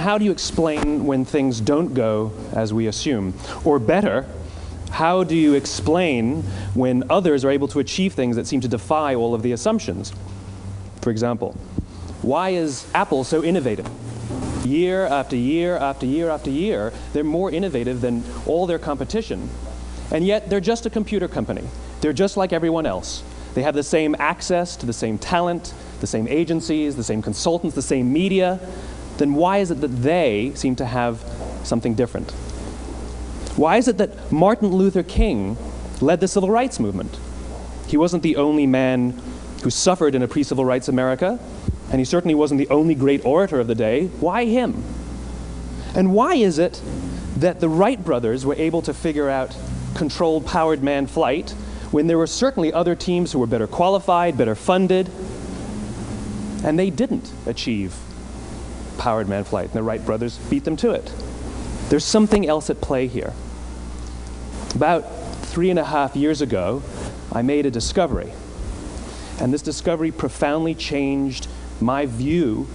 how do you explain when things don't go as we assume? Or better, how do you explain when others are able to achieve things that seem to defy all of the assumptions? For example, why is Apple so innovative? Year after year after year after year, they're more innovative than all their competition. And yet, they're just a computer company. They're just like everyone else. They have the same access to the same talent, the same agencies, the same consultants, the same media. Then why is it that they seem to have something different? Why is it that Martin Luther King led the civil rights movement? He wasn't the only man who suffered in a pre-civil rights America, and he certainly wasn't the only great orator of the day. Why him? And why is it that the Wright brothers were able to figure out controlled powered manned flight when there were certainly other teams who were better qualified, better funded, and they didn't achieve powered manned flight, and the Wright brothers beat them to it? There's something else at play here. About 3.5 years ago, I made a discovery, and this discovery profoundly changed my view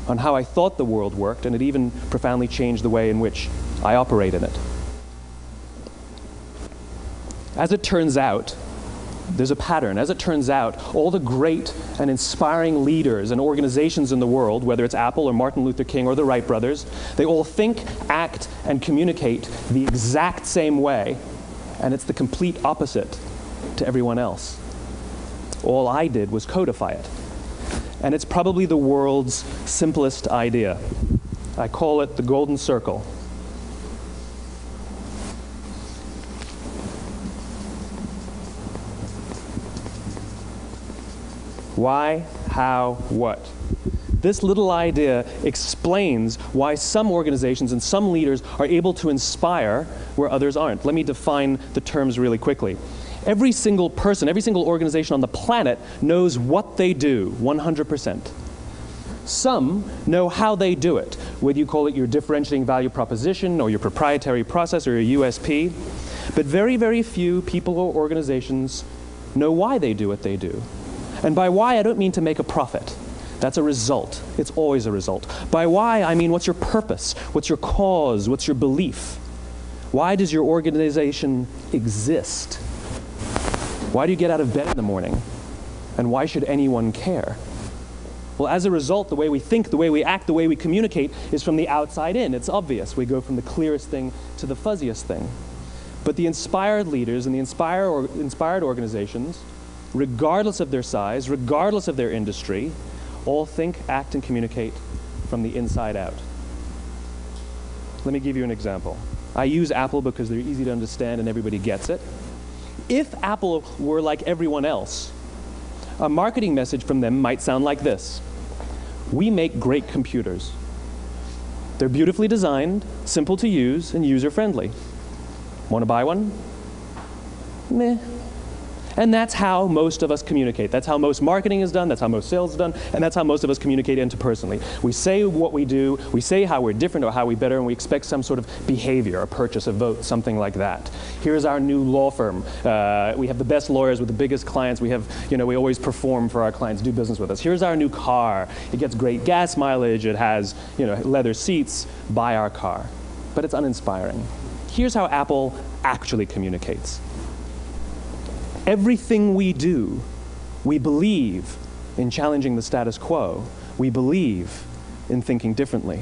on how I thought the world worked, and it even profoundly changed the way in which I operate in it. As it turns out, there's a pattern. As it turns out, all the great and inspiring leaders and organizations in the world, whether it's Apple or Martin Luther King or the Wright brothers, they all think, act, and communicate the exact same way, and it's the complete opposite to everyone else. All I did was codify it. And it's probably the world's simplest idea. I call it the golden circle. Why, how, what? This little idea explains why some organizations and some leaders are able to inspire where others aren't. Let me define the terms really quickly. Every single person, every single organization on the planet knows what they do, 100%. Some know how they do it, whether you call it your differentiating value proposition or your proprietary process or your USP. But very, very few people or organizations know why they do what they do. And by why, I don't mean to make a profit. That's a result. It's always a result. By why, I mean what's your purpose? What's your cause? What's your belief? Why does your organization exist? Why do you get out of bed in the morning? And why should anyone care? Well, as a result, the way we think, the way we act, the way we communicate is from the outside in. It's obvious. We go from the clearest thing to the fuzziest thing. But the inspired leaders and the inspired organizations, regardless of their size, regardless of their industry, all think, act, and communicate from the inside out. Let me give you an example. I use Apple because they're easy to understand and everybody gets it. If Apple were like everyone else, a marketing message from them might sound like this. We make great computers. They're beautifully designed, simple to use, and user-friendly. Want to buy one? Meh. And that's how most of us communicate. That's how most marketing is done, that's how most sales is done, and that's how most of us communicate interpersonally. We say what we do, we say how we're different or how we're better, and we expect some sort of behavior, a purchase, a vote, something like that. Here's our new law firm. We have the best lawyers with the biggest clients. We have, we always perform for our clients, do business with us. Here's our new car. It gets great gas mileage. It has, leather seats. Buy our car. But it's uninspiring. Here's how Apple actually communicates. Everything we do, we believe in challenging the status quo. We believe in thinking differently.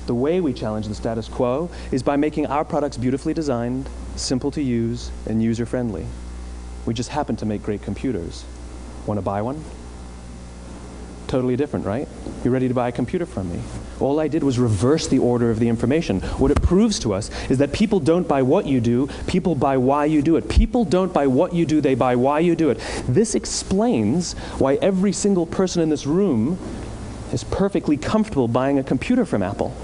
The way we challenge the status quo is by making our products beautifully designed, simple to use, and user-friendly. We just happen to make great computers. Want to buy one? Totally different, right? You're ready to buy a computer from me. All I did was reverse the order of the information. What it proves to us is that people don't buy what you do, people buy why you do it. People don't buy what you do, they buy why you do it. This explains why every single person in this room is perfectly comfortable buying a computer from Apple.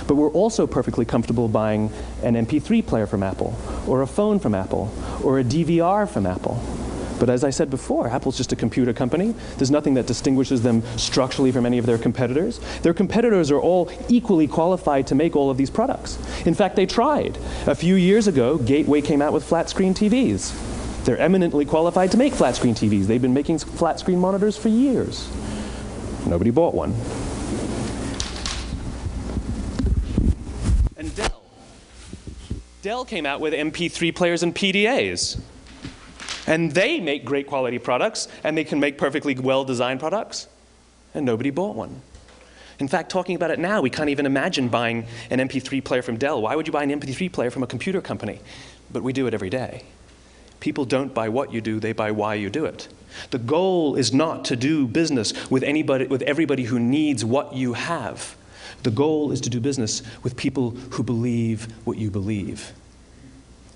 But we're also perfectly comfortable buying an MP3 player from Apple, or a phone from Apple, or a DVR from Apple. But as I said before, Apple's just a computer company. There's nothing that distinguishes them structurally from any of their competitors. Their competitors are all equally qualified to make all of these products. In fact, they tried. A few years ago, Gateway came out with flat-screen TVs. They're eminently qualified to make flat-screen TVs. They've been making flat-screen monitors for years. Nobody bought one. Dell came out with MP3 players and PDAs. And they make great quality products, and they can make perfectly well-designed products, and nobody bought one. In fact, talking about it now, we can't even imagine buying an MP3 player from Dell. Why would you buy an MP3 player from a computer company? But we do it every day. People don't buy what you do, they buy why you do it. The goal is not to do business with everybody who needs what you have. The goal is to do business with people who believe what you believe.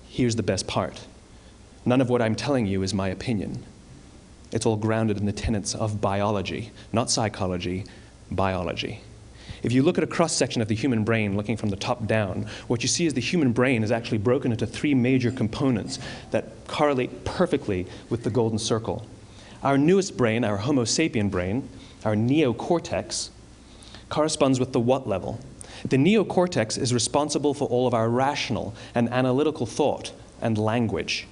Here's the best part. None of what I'm telling you is my opinion. It's all grounded in the tenets of biology, not psychology, biology. If you look at a cross-section of the human brain, looking from the top down, what you see is the human brain is actually broken into 3 major components that correlate perfectly with the golden circle. Our newest brain, our Homo sapien brain, our neocortex, corresponds with the what level. The neocortex is responsible for all of our rational and analytical thought and language.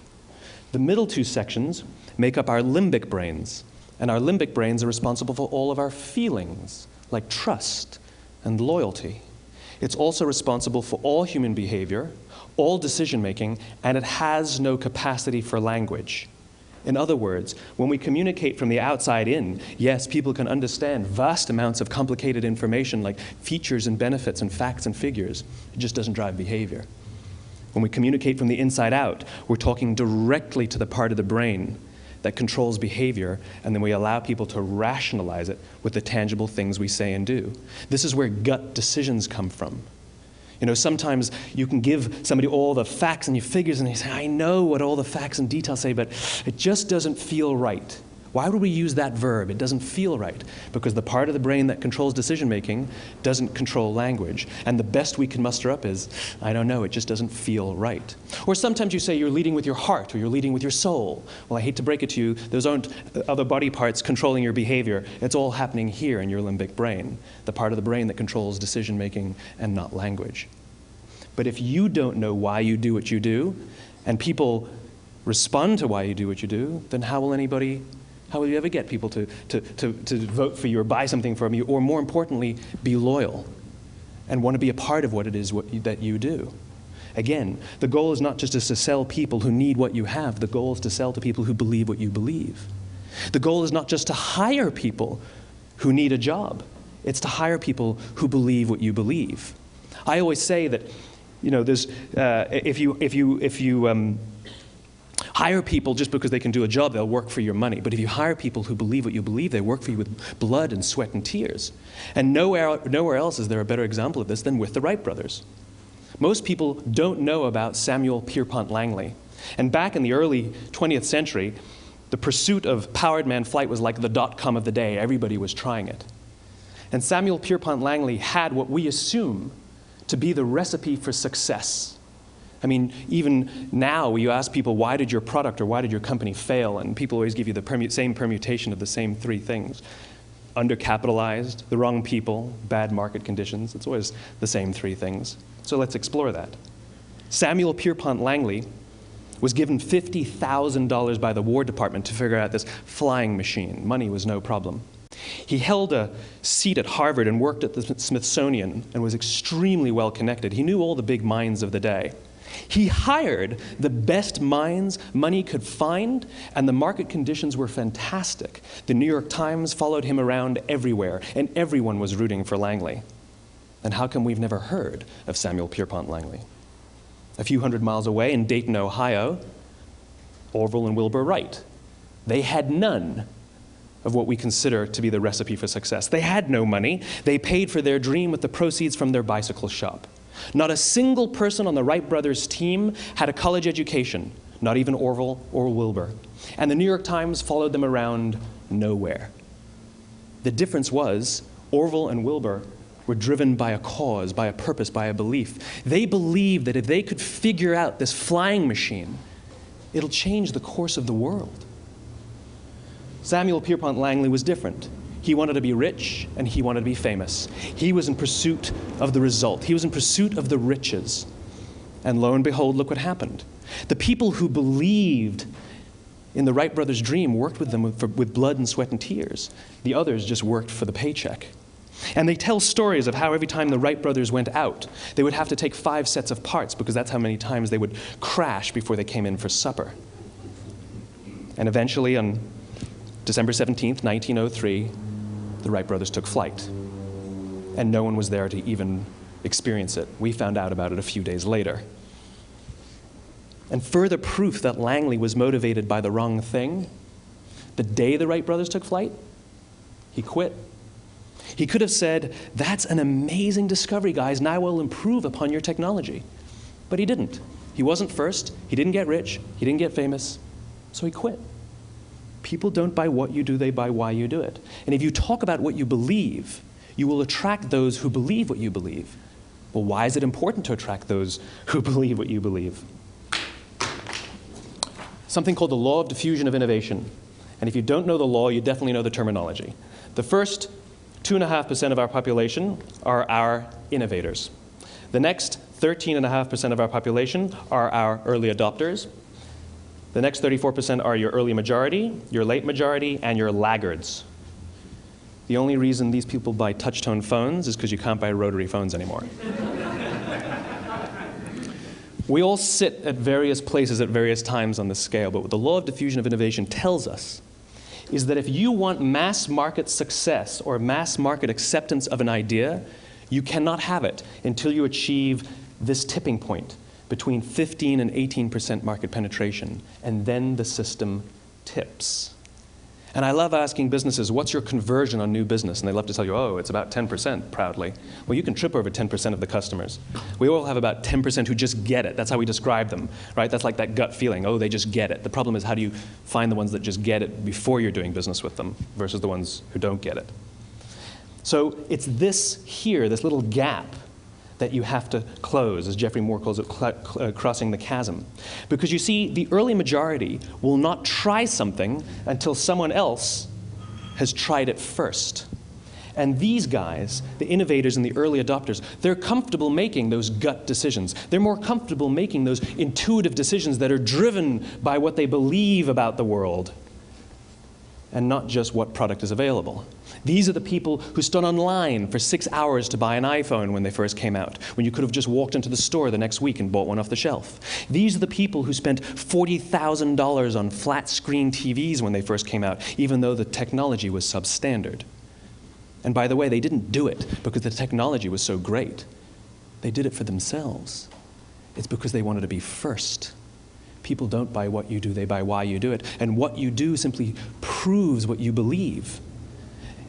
The middle 2 sections make up our limbic brains, and our limbic brains are responsible for all of our feelings, like trust and loyalty. It's also responsible for all human behavior, all decision-making, and it has no capacity for language. In other words, when we communicate from the outside in, yes, people can understand vast amounts of complicated information like features and benefits and facts and figures. It just doesn't drive behavior. When we communicate from the inside out, we're talking directly to the part of the brain that controls behavior, and then we allow people to rationalize it with the tangible things we say and do. This is where gut decisions come from. You know, sometimes you can give somebody all the facts and your figures, and they say, I know what all the facts and details say, but it just doesn't feel right. Why would we use that verb? It doesn't feel right. Because the part of the brain that controls decision-making doesn't control language. And the best we can muster up is, I don't know, it just doesn't feel right. Or sometimes you say you're leading with your heart or you're leading with your soul. Well, I hate to break it to you, those aren't other body parts controlling your behavior. It's all happening here in your limbic brain, the part of the brain that controls decision-making and not language. But if you don't know why you do what you do, and people respond to why you do what you do, then how will you ever get people to vote for you or buy something from you, or more importantly, be loyal and want to be a part of what it is that you do? Again, the goal is not just to sell people who need what you have. The goal is to sell to people who believe what you believe. The goal is not just to hire people who need a job. It's to hire people who believe what you believe. I always say that, you know, there's if you hire people just because they can do a job, they'll work for your money. But if you hire people who believe what you believe, they work for you with blood and sweat and tears. And nowhere else is there a better example of this than with the Wright brothers. Most people don't know about Samuel Pierpont Langley. And back in the early 20th century, the pursuit of powered man flight was like the dot-com of the day. Everybody was trying it. And Samuel Pierpont Langley had what we assume to be the recipe for success. I mean, even now, you ask people, why did your product or why did your company fail? And people always give you the same permutation of the same 3 things. Undercapitalized, the wrong people, bad market conditions. It's always the same 3 things. So let's explore that. Samuel Pierpont Langley was given $50,000 by the War Department to figure out this flying machine. Money was no problem. He held a seat at Harvard and worked at the Smithsonian and was extremely well connected. He knew all the big minds of the day. He hired the best minds money could find, and the market conditions were fantastic. The New York Times followed him around everywhere, and everyone was rooting for Langley. And how come we've never heard of Samuel Pierpont Langley? A few hundred miles away in Dayton, Ohio, Orville and Wilbur Wright. They had none of what we consider to be the recipe for success. They had no money. They paid for their dream with the proceeds from their bicycle shop. Not a single person on the Wright brothers' team had a college education, not even Orville or Wilbur. And the New York Times followed them around nowhere. The difference was Orville and Wilbur were driven by a cause, by a purpose, by a belief. They believed that if they could figure out this flying machine, it'll change the course of the world. Samuel Pierpont Langley was different. He wanted to be rich, and he wanted to be famous. He was in pursuit of the result. He was in pursuit of the riches. And lo and behold, look what happened. The people who believed in the Wright brothers' dream worked with them with blood and sweat and tears. The others just worked for the paycheck. And they tell stories of how every time the Wright brothers went out, they would have to take 5 sets of parts because that's how many times they would crash before they came in for supper. And eventually, on December 17th, 1903, the Wright brothers took flight. And no one was there to even experience it. We found out about it a few days later. And further proof that Langley was motivated by the wrong thing, the day the Wright brothers took flight, he quit. He could have said, "That's an amazing discovery, guys. Now we'll improve upon your technology." But he didn't. He wasn't first. He didn't get rich. He didn't get famous. So he quit. People don't buy what you do, they buy why you do it. And if you talk about what you believe, you will attract those who believe what you believe. Well, why is it important to attract those who believe what you believe? Something called the law of diffusion of innovation. And if you don't know the law, you definitely know the terminology. The first 2.5% of our population are our innovators. The next 13.5% of our population are our early adopters. The next 34% are your early majority, your late majority, and your laggards. The only reason these people buy touch-tone phones is because you can't buy rotary phones anymore. We all sit at various places at various times on the scale, but what the law of diffusion of innovation tells us is that if you want mass market success or mass market acceptance of an idea, you cannot have it until you achieve this tipping point between 15 and 18% market penetration, and then the system tips. And I love asking businesses, what's your conversion on new business? And they love to tell you, oh, it's about 10%, proudly. Well, you can trip over 10% of the customers. We all have about 10% who just get it. That's how we describe them, right? That's like that gut feeling, oh, they just get it. The problem is, how do you find the ones that just get it before you're doing business with them versus the ones who don't get it? So it's this here, this little gap, that you have to close, as Geoffrey Moore calls it, crossing the chasm. Because you see, the early majority will not try something until someone else has tried it first. And these guys, the innovators and the early adopters, they're comfortable making those gut decisions. They're more comfortable making those intuitive decisions that are driven by what they believe about the world, and not just what product is available. These are the people who stood online for 6 hours to buy an iPhone when they first came out, when you could have just walked into the store the next week and bought one off the shelf. These are the people who spent $40,000 on flat-screen TVs when they first came out, even though the technology was substandard. And by the way, they didn't do it because the technology was so great. They did it for themselves. It's because they wanted to be first. People don't buy what you do, they buy why you do it. And what you do simply proves what you believe.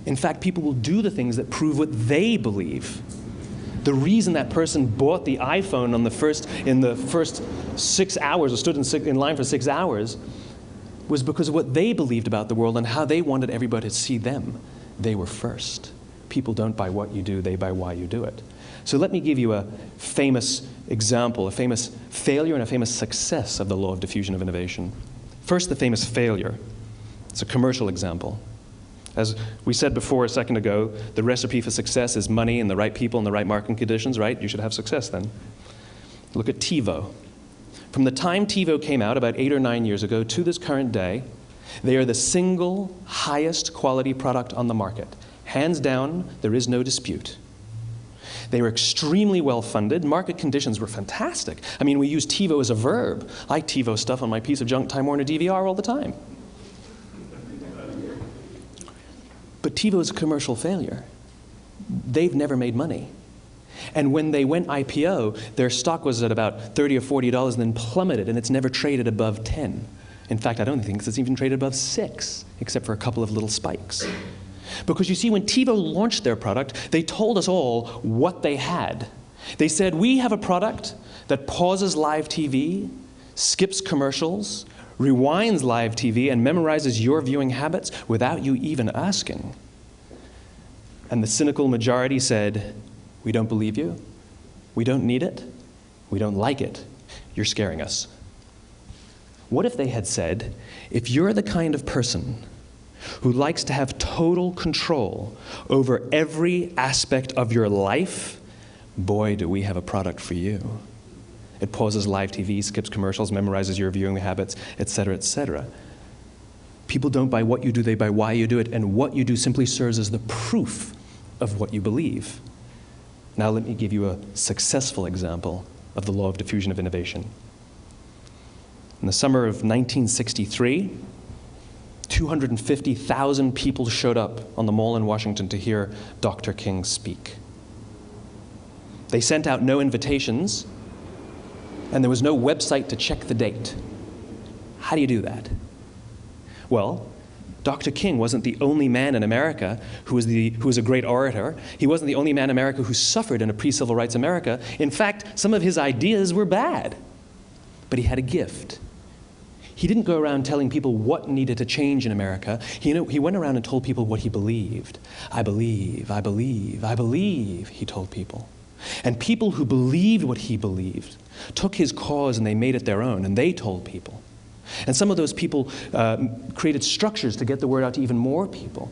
In fact, people will do the things that prove what they believe. The reason that person bought the iPhone in the first 6 hours, or stood in line for 6 hours, was because of what they believed about the world and how they wanted everybody to see them. They were first. People don't buy what you do, they buy why you do it. So let me give you a famous example, a famous failure and a famous success of the law of diffusion of innovation. First, the famous failure. It's a commercial example. As we said before a second ago, the recipe for success is money and the right people and the right marketing conditions, right? You should have success then. Look at TiVo. From the time TiVo came out about 8 or 9 years ago to this current day, they are the single highest quality product on the market. Hands down, there is no dispute. They were extremely well funded. Market conditions were fantastic. I mean, we use TiVo as a verb. I TiVo stuff on my piece of junk Time Warner DVR all the time. But TiVo is a commercial failure. They've never made money. And when they went IPO, their stock was at about $30 or $40 and then plummeted, and it's never traded above 10. In fact, I don't think it's even traded above 6, except for a couple of little spikes. Because you see, when TiVo launched their product, they told us all what they had. They said, we have a product that pauses live TV, skips commercials, rewinds live TV, and memorizes your viewing habits without you even asking. And the cynical majority said, we don't believe you, we don't need it, we don't like it, you're scaring us. What if they had said, if you're the kind of person who likes to have total control over every aspect of your life, boy, do we have a product for you. It pauses live TV, skips commercials, memorizes your viewing habits, etc., etc. People don't buy what you do, they buy why you do it, and what you do simply serves as the proof of what you believe. Now let me give you a successful example of the law of diffusion of innovation. In the summer of 1963, 250,000 people showed up on the Mall in Washington to hear Dr. King speak. They sent out no invitations, and there was no website to check the date. How do you do that? Well, Dr. King wasn't the only man in America who was a great orator. He wasn't the only man in America who suffered in a pre-civil rights America. In fact, some of his ideas were bad. But he had a gift. He didn't go around telling people what needed to change in America. He went around and told people what he believed. I believe, I believe, I believe, he told people. And people who believed what he believed took his cause and they made it their own, and they told people. And some of those people created structures to get the word out to even more people.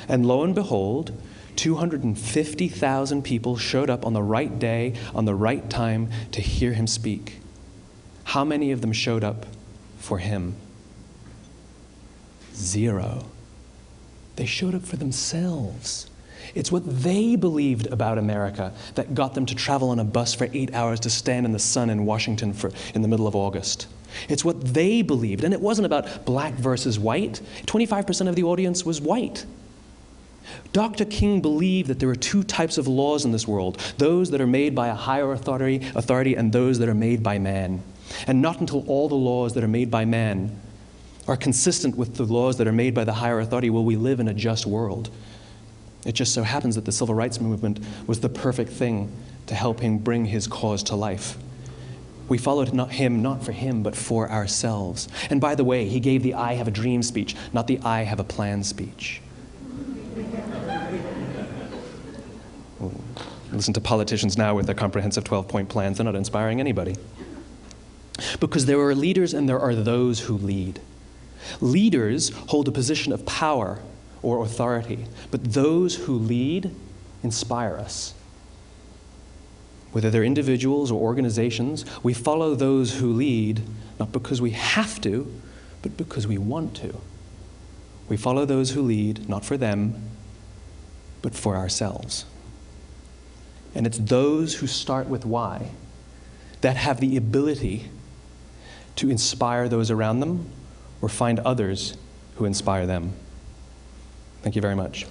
And lo and behold, 250,000 people showed up on the right day, on the right time to hear him speak. How many of them showed up for him? 0. They showed up for themselves. It's what they believed about America that got them to travel on a bus for 8 hours to stand in the sun in Washington in the middle of August. It's what they believed, and it wasn't about black versus white. 25% of the audience was white. Dr. King believed that there are 2 types of laws in this world, those that are made by a higher authority and those that are made by man. And not until all the laws that are made by man are consistent with the laws that are made by the higher authority will we live in a just world. It just so happens that the civil rights movement was the perfect thing to help him bring his cause to life. We followed him not for him, but for ourselves. And by the way, he gave the I have a dream speech, not the I have a plan speech. Listen to politicians now with their comprehensive 12-point plans. They're not inspiring anybody. Because there are leaders and there are those who lead. Leaders hold a position of power or authority, but those who lead inspire us. Whether they're individuals or organizations, we follow those who lead not because we have to, but because we want to. We follow those who lead not for them, but for ourselves. And it's those who start with why that have the ability to inspire those around them or find others who inspire them. Thank you very much.